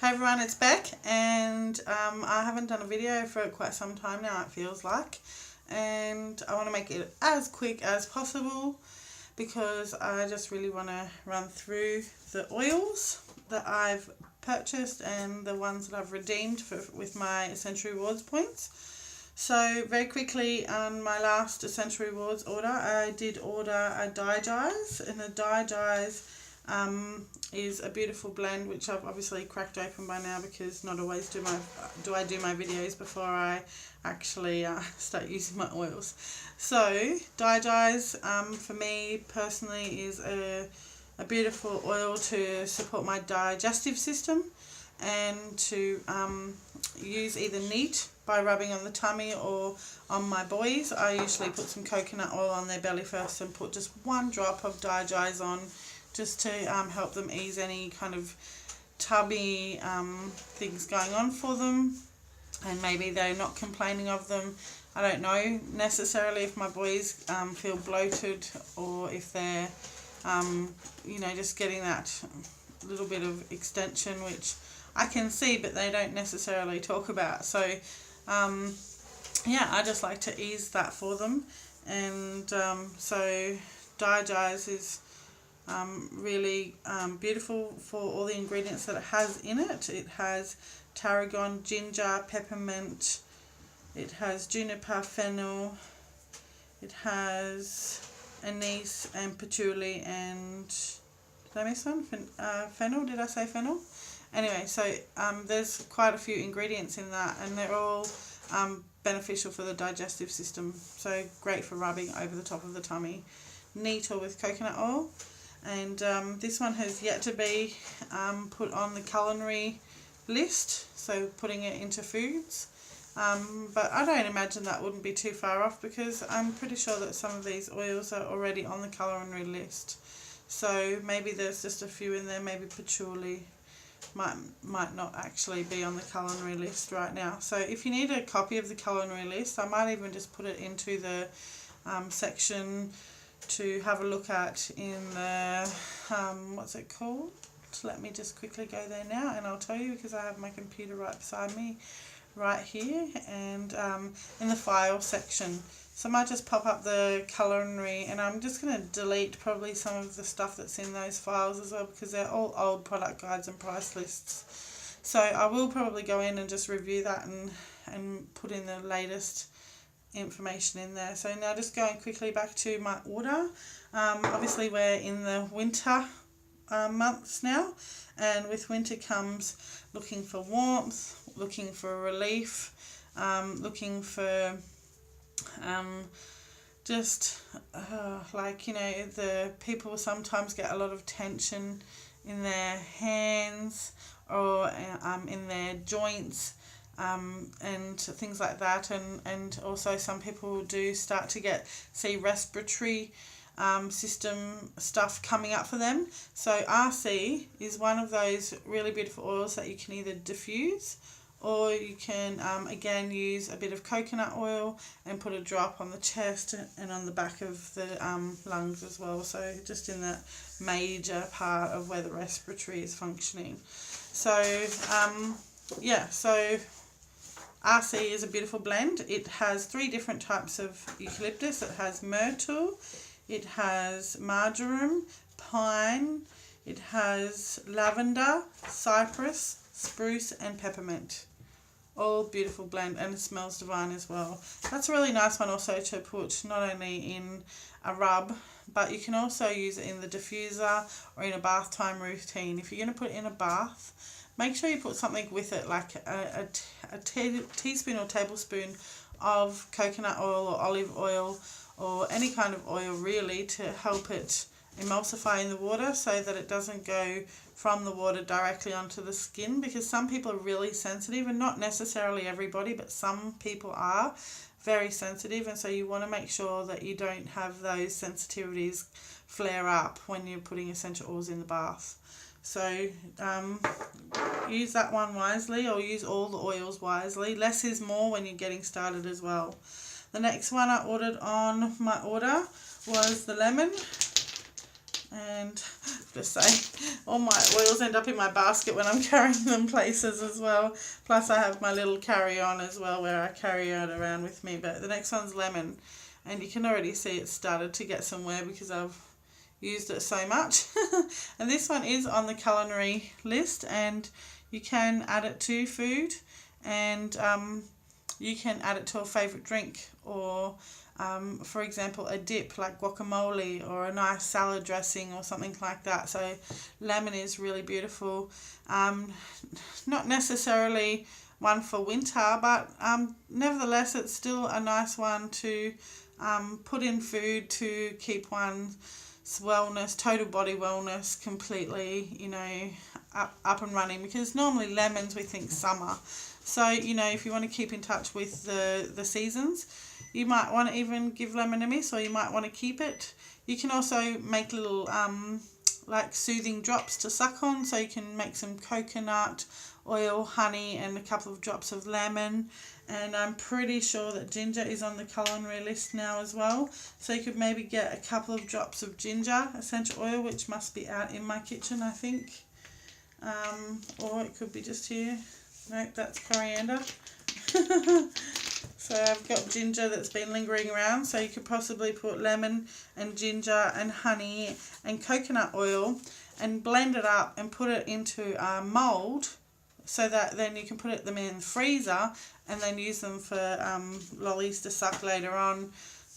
Hey everyone, it's Beck, and I haven't done a video for quite some time now, it feels like, and I want to make it as quick as possible because I just really want to run through the oils that I've purchased and the ones that I've redeemed with my Essential Rewards points. So very quickly, on my last Essential Rewards order, I did order a Digize, and a Digize is a beautiful blend which I've obviously cracked open by now because not always do I do my videos before I actually start using my oils. So Digize for me personally is a beautiful oil to support my digestive system and to use either neat by rubbing on the tummy or on my boys. I usually put some coconut oil on their belly first and put just one drop of Digize on, just to help them ease any kind of tubby things going on for them, and maybe they're not complaining of them. I don't know necessarily if my boys feel bloated or if they're just getting that little bit of extension, which I can see but they don't necessarily talk about. So I just like to ease that for them, and so Digize is really beautiful for all the ingredients that it has in it. It has tarragon, ginger, peppermint, it has juniper, fennel, it has anise and patchouli and, did I miss one? Fennel, did I say fennel? Anyway, so there's quite a few ingredients in that, and they're all beneficial for the digestive system, so great for rubbing over the top of the tummy, neat or with coconut oil. And this one has yet to be put on the culinary list, so putting it into foods, but I don't imagine that wouldn't be too far off because I'm pretty sure that some of these oils are already on the culinary list. So maybe there's just a few in there, maybe patchouli might not actually be on the culinary list right now. So if you need a copy of the culinary list, I might even just put it into the section to have a look at in the, what's it called? Let me just quickly go there now and I'll tell you, because I have my computer right beside me right here, and in the file section. So I might just pop up the culinary, and I'm just going to delete probably some of the stuff that's in those files as well, because they're all old product guides and price lists. So I will probably go in and just review that and put in the latest information in there. So now just going quickly back to my order. Obviously we're in the winter months now, and with winter comes looking for warmth, looking for relief, looking for the people sometimes get a lot of tension in their hands or in their joints, and things like that, and also some people do start to see respiratory system stuff coming up for them. So RC is one of those really beautiful oils that you can either diffuse, or you can again use a bit of coconut oil and put a drop on the chest and on the back of the lungs as well, so just in that major part of where the respiratory is functioning. So so RC is a beautiful blend. It has 3 different types of eucalyptus. It has myrtle, it has marjoram, pine, it has lavender, cypress, spruce and peppermint. All beautiful blend, and it smells divine as well. That's a really nice one also to put not only in a rub, but you can also use it in the diffuser or in a bath time routine. If you're going to put it in a bath, make sure you put something with it, like a teaspoon or tablespoon of coconut oil or olive oil or any kind of oil really, to help it emulsify in the water so that it doesn't go from the water directly onto the skin, because some people are really sensitive, and not necessarily everybody, but some people are very sensitive, and so you want to make sure that you don't have those sensitivities flare up when you're putting essential oils in the bath. So use that one wisely, or use all the oils wisely. Less is more when you're getting started as well. The next one I ordered on my order was the lemon. And just say, all my oils end up in my basket when I'm carrying them places as well. Plus I have my little carry-on as well where I carry it around with me. But the next one's lemon, and you can already see it started to get some wear because I've used it so much. And this one is on the culinary list, and you can add it to food, and you can add it to a favourite drink, or for example a dip like guacamole or a nice salad dressing or something like that. So lemon is really beautiful. Not necessarily one for winter, but nevertheless it's still a nice one to put in food to keep one's wellness, total body wellness completely, you know, up and running, because normally lemons we think summer. So, you know, if you want to keep in touch with the seasons, you might want to even give lemon a miss, or you might want to keep it. You can also make little like soothing drops to suck on, so you can make some coconut oil, honey, and a couple of drops of lemon. And I'm pretty sure that ginger is on the culinary list now as well, so you could maybe get a couple of drops of ginger essential oil, which must be out in my kitchen, I think, or it could be just here. Nope, that's coriander. So I've got ginger that's been lingering around, so you could possibly put lemon and ginger and honey and coconut oil and blend it up and put it into a mould, so that then you can put them in the freezer and then use them for lollies to suck later on,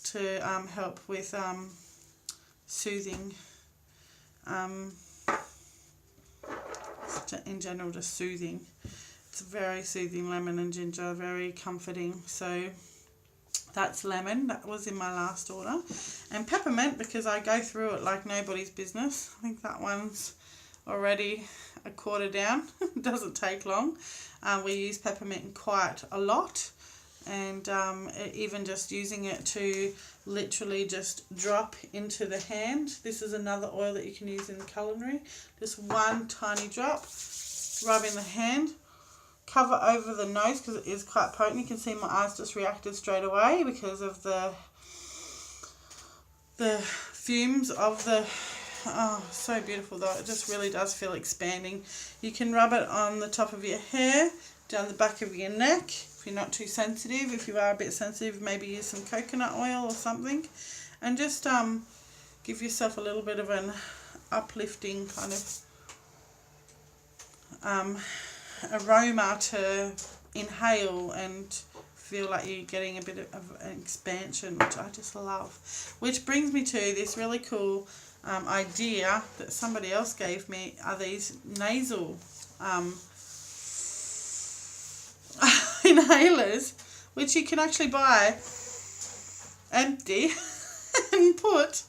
to help with soothing, in general just soothing. It's very soothing, lemon and ginger, very comforting. So that's lemon. That was in my last order. And peppermint, because I go through it like nobody's business. I think that one's already a quarter down. It doesn't take long. We use peppermint quite a lot, and even just using it to literally just drop into the hand. This is another oil that you can use in the culinary. Just one tiny drop, rub in the hand, cover over the nose because it is quite potent. You can see my eyes just reacted straight away because of the fumes of the, oh, so beautiful though. It just really does feel expanding. You can rub it on the top of your hair, down the back of your neck if you're not too sensitive. If you are a bit sensitive, maybe use some coconut oil or something, and just give yourself a little bit of an uplifting kind of aroma to inhale and feel like you're getting a bit of an expansion, which I just love. Which brings me to this really cool idea that somebody else gave me, are these nasal inhalers, which you can actually buy empty and put,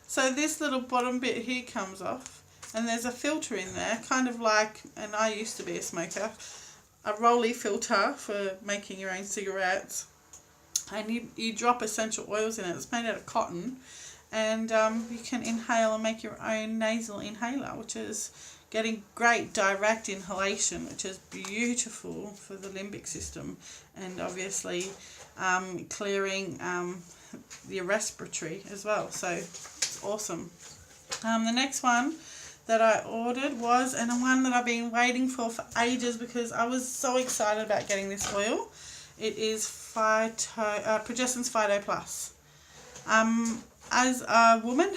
so this little bottom bit here comes off, and there's a filter in there, kind of like, and I used to be a smoker, a rolly filter for making your own cigarettes, and you drop essential oils in it. It's made out of cotton, and you can inhale and make your own nasal inhaler, which is getting great direct inhalation, which is beautiful for the limbic system, and obviously clearing your respiratory as well. So it's awesome. The next one that I ordered was, and one that I've been waiting for ages because I was so excited about getting this oil. It is Progessence Phyto Plus. As a woman,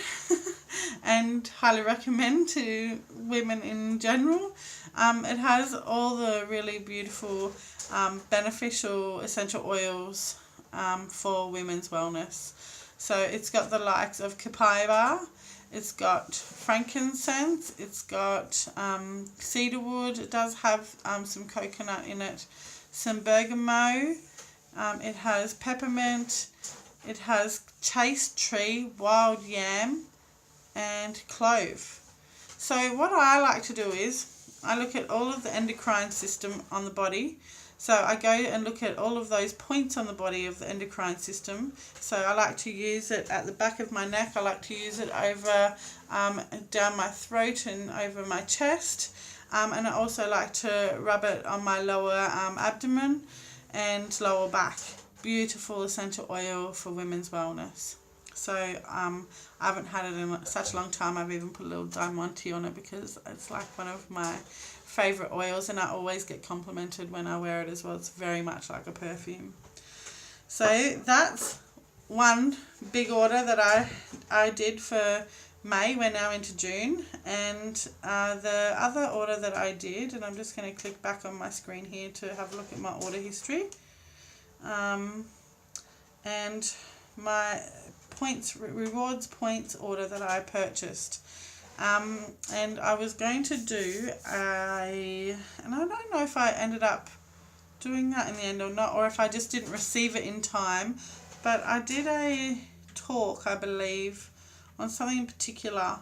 and highly recommend to women in general, it has all the really beautiful beneficial essential oils for women's wellness. So it's got the likes of copaiba, it's got frankincense, it's got cedarwood, it does have some coconut in it, some bergamot, it has peppermint, it has chaste tree, wild yam, and clove. So what I like to do is I look at all of the endocrine system on the body. So I go and look at all of those points on the body of the endocrine system. So I like to use it at the back of my neck. I like to use it over down my throat and over my chest. And I also like to rub it on my lower abdomen and lower back. Beautiful essential oil for women's wellness. So I haven't had it in such a long time. I've even put a little Diamante on it because it's like one of my favourite oils, and I always get complimented when I wear it as well. It's very much like a perfume. So that's one big order that I did for May. We're now into June, and the other order that I did, and I'm just going to click back on my screen here to have a look at my order history, and my rewards points order that I purchased. And I was going to do and I don't know if I ended up doing that in the end or not, or if I just didn't receive it in time, but I did a talk, I believe, on something in particular,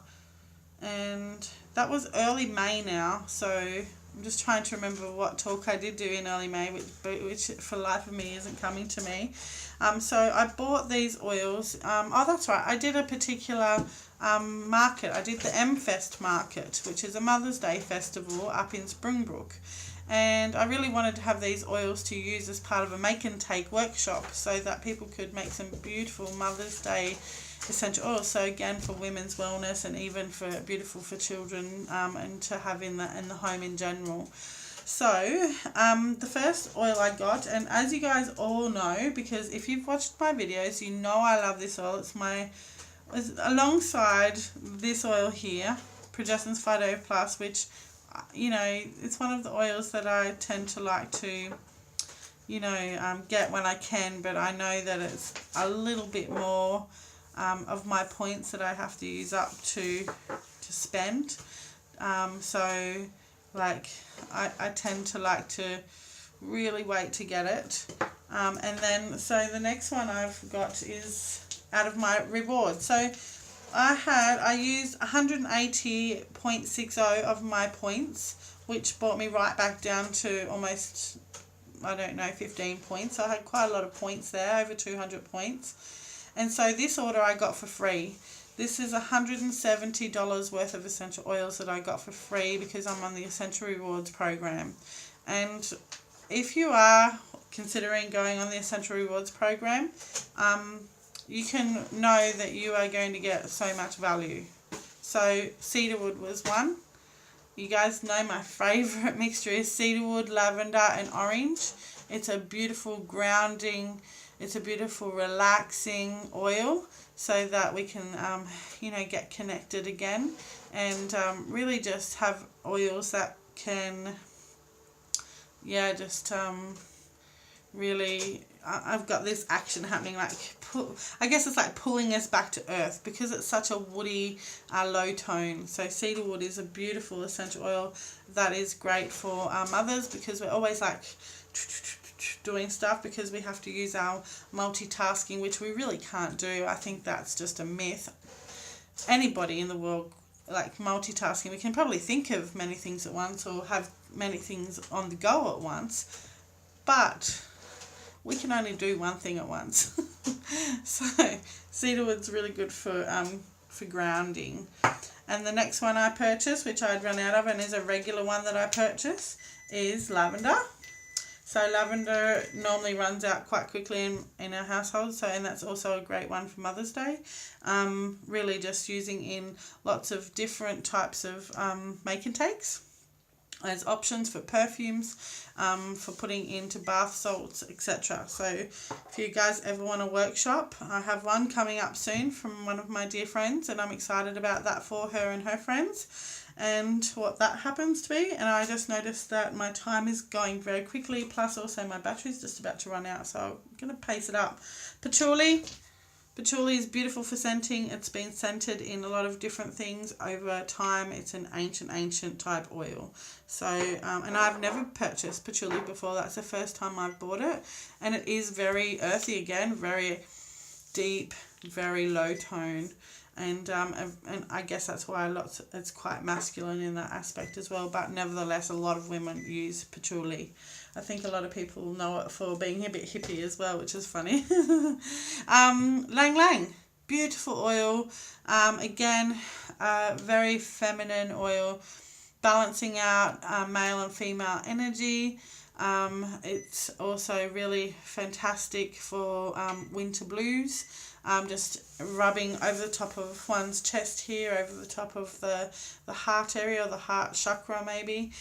and that was early May now, so I'm just trying to remember what talk I did do in early May, which for life of me isn't coming to me. So I bought these oils. Oh, that's right, I did a particular market. I did the M-Fest market, which is a Mother's Day festival up in Springbrook. And I really wanted to have these oils to use as part of a make and take workshop so that people could make some beautiful Mother's Day essential oils. So again, for women's wellness, and even for beautiful for children, and to have in the home in general. So the first oil I got, and as you guys all know, because if you've watched my videos, you know I love this oil. It's alongside this oil here, Progestins Phyto Plus, which, you know, it's one of the oils that I tend to like to, you know, get when I can, but I know that it's a little bit more of my points that I have to use up to spend. So like I tend to like to really wait to get it. And then so the next one I've got is out of my reward. So I used 180.60 of my points, which brought me right back down to almost, I don't know, 15 points. So I had quite a lot of points there, over 200 points. And so this order I got for free. This is $170 worth of essential oils that I got for free because I'm on the Essential Rewards program. And if you are considering going on the Essential Rewards program, you can know that you are going to get so much value. So cedarwood was one. You guys know my favourite mixture is cedarwood, lavender and orange. It's a beautiful grounding, it's a beautiful relaxing oil so that we can, you know, get connected again, and really just have oils that can, yeah, just really, I've got this action happening, like I guess it's like pulling us back to earth because it's such a woody, low tone. So cedarwood is a beautiful essential oil that is great for mothers, because we're always like doing stuff because we have to use our multitasking, which we really can't do. I think that's just a myth. Anybody in the world like multitasking, we can probably think of many things at once or have many things on the go at once, but we can only do one thing at once. So cedarwood's really good for grounding. And the next one I purchased, which I'd run out of and is a regular one that I purchase, is lavender. So lavender normally runs out quite quickly in our household, so, and that's also a great one for Mother's Day. Really just using in lots of different types of make and takes as options for perfumes, for putting into bath salts, etc. So if you guys ever want a workshop, I have one coming up soon from one of my dear friends, and I'm excited about that for her and her friends and what that happens to be. And I just noticed that my time is going very quickly, plus also my battery's just about to run out, so I'm going to pace it up. Patchouli is beautiful for scenting. It's been scented in a lot of different things over time. It's an ancient type oil. So, and I've never purchased patchouli before. That's the first time I've bought it. And it is very earthy again, very deep, very low tone. And I guess that's why it's quite masculine in that aspect as well. But nevertheless, a lot of women use patchouli. I think a lot of people know it for being a bit hippie as well, which is funny. Lang Lang, beautiful oil. Again, very feminine oil, balancing out male and female energy. It's also really fantastic for winter blues. just rubbing over the top of one's chest here, over the top of the heart area, or the heart chakra maybe,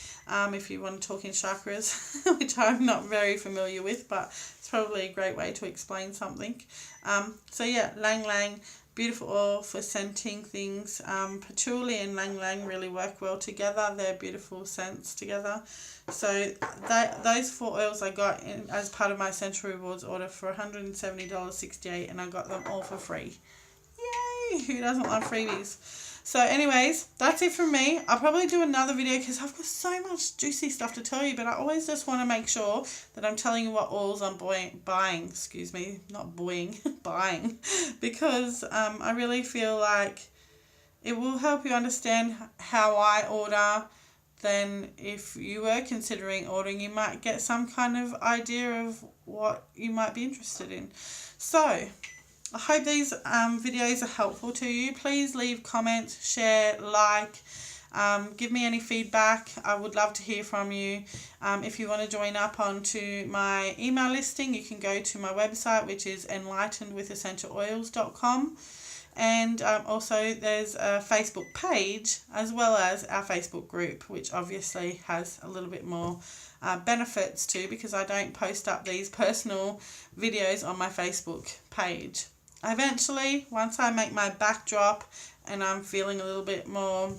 if you want to talk in chakras, which I'm not very familiar with, but it's probably a great way to explain something. So yeah, Lang Lang, beautiful oil for scenting things. Patchouli and Lang Lang really work well together. They're beautiful scents together. So those 4 oils I got as part of my Essential Rewards order for $170.68, and I got them all for free. Yay! Who doesn't love freebies? So anyways, that's it from me. I'll probably do another video because I've got so much juicy stuff to tell you, but I always just want to make sure that I'm telling you what oils I'm buying, excuse me, not buying, buying, because I really feel like it will help you understand how I order. Then if you were considering ordering, you might get some kind of idea of what you might be interested in. So I hope these videos are helpful to you. Please leave comments, share, like, give me any feedback. I would love to hear from you. If you want to join up onto my email listing, you can go to my website, which is enlightenedwithessentialoils.com. And also there's a Facebook page as well as our Facebook group, which obviously has a little bit more benefits too, because I don't post up these personal videos on my Facebook page. Eventually, once I make my backdrop and I'm feeling a little bit more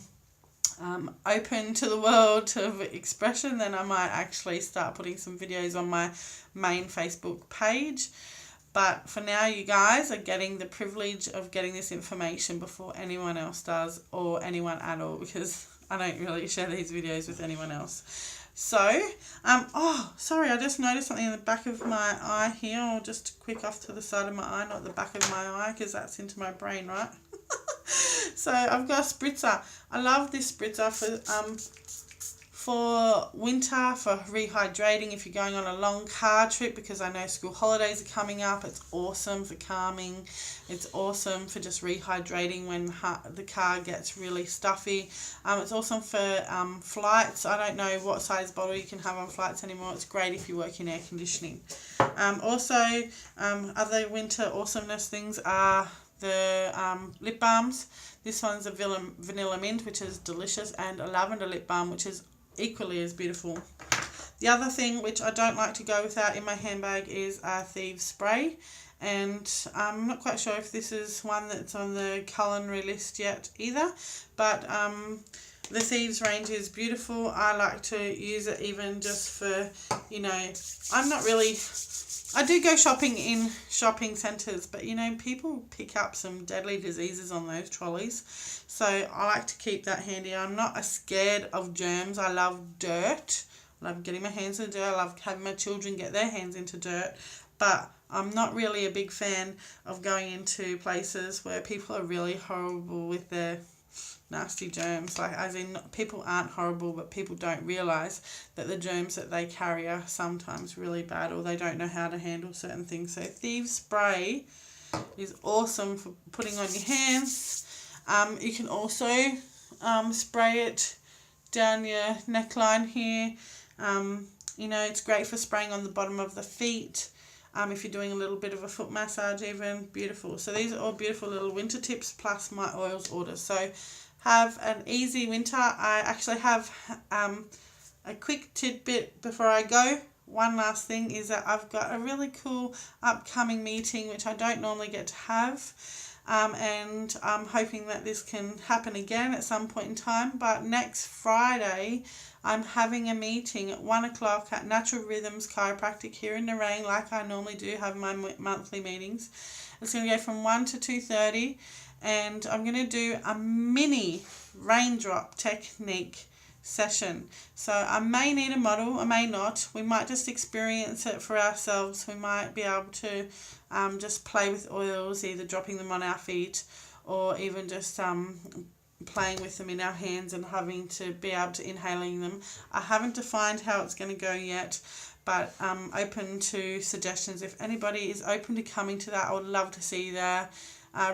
open to the world of expression, then I might actually start putting some videos on my main Facebook page. But for now, you guys are getting the privilege of getting this information before anyone else does, or anyone at all, because I don't really share these videos with anyone else. So, oh, sorry, I just noticed something in the back of my eye here, or just quick off to the side of my eye, not the back of my eye, because that's into my brain, right? So I've got a spritzer. I love this spritzer for winter, for rehydrating if you're going on a long car trip, because I know school holidays are coming up. It's awesome for calming. It's awesome for just rehydrating when the car gets really stuffy. It's awesome for flights. I don't know what size bottle you can have on flights anymore. It's great if you work in air conditioning. Other winter awesomeness things are the lip balms. This one's a vanilla mint, which is delicious, and a lavender lip balm, which is equally as beautiful. The other thing which I don't like to go without in my handbag is a Thieves spray, and I'm not quite sure if this is one that's on the culinary list yet either, but the Thieves range is beautiful. I like to use it even just for, you know, I do go shopping in shopping centres, but you know, people pick up some deadly diseases on those trolleys. So I like to keep that handy. I'm not scared of germs. I love dirt. I love getting my hands in dirt. I love having my children get their hands into dirt. But I'm not really a big fan of going into places where people are really horrible with their nasty germs. Like, as in, people aren't horrible, but people don't realise that the germs that they carry are sometimes really bad, or they don't know how to handle certain things. So Thieves spray is awesome for putting on your hands. You can also spray it down your neckline here. You know, it's great for spraying on the bottom of the feet. If you're doing a little bit of a foot massage even, beautiful. So these are all beautiful little winter tips plus my oils order. So have an easy winter. I actually have a quick tidbit before I go. One last thing is that I've got a really cool upcoming meeting which I don't normally get to have. And I'm hoping that this can happen again at some point in time. But next Friday, I'm having a meeting at 1 o'clock at Natural Rhythms Chiropractic here in Nerang, like I normally do have my monthly meetings. It's going to go from 1 to 2:30, and I'm going to do a mini raindrop technique session. So I may need a model, I may not. We might just experience it for ourselves. We might be able to just play with oils, either dropping them on our feet or even just playing with them in our hands and having to be able to inhaling them. I haven't defined how it's going to go yet, but I'm open to suggestions. If anybody is open to coming to that, I would love to see you there.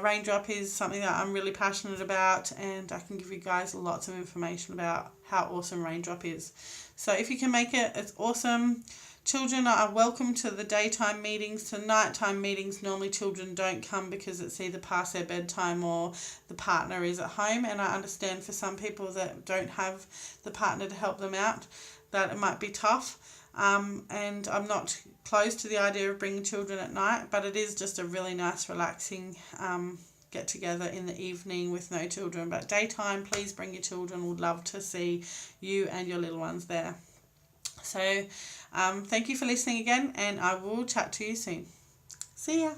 Raindrop is something that I'm really passionate about, and I can give you guys lots of information about how awesome Raindrop is. So if you can make it, it's awesome. Children are welcome to the daytime meetings. To nighttime meetings, normally children don't come because it's either past their bedtime or the partner is at home. And I understand for some people that don't have the partner to help them out, that it might be tough. And I'm not close to the idea of bringing children at night, but it is just a really nice, relaxing get together in the evening with no children. But daytime, please bring your children. Would love to see you and your little ones there. So thank you for listening again, and I will chat to you soon. See ya.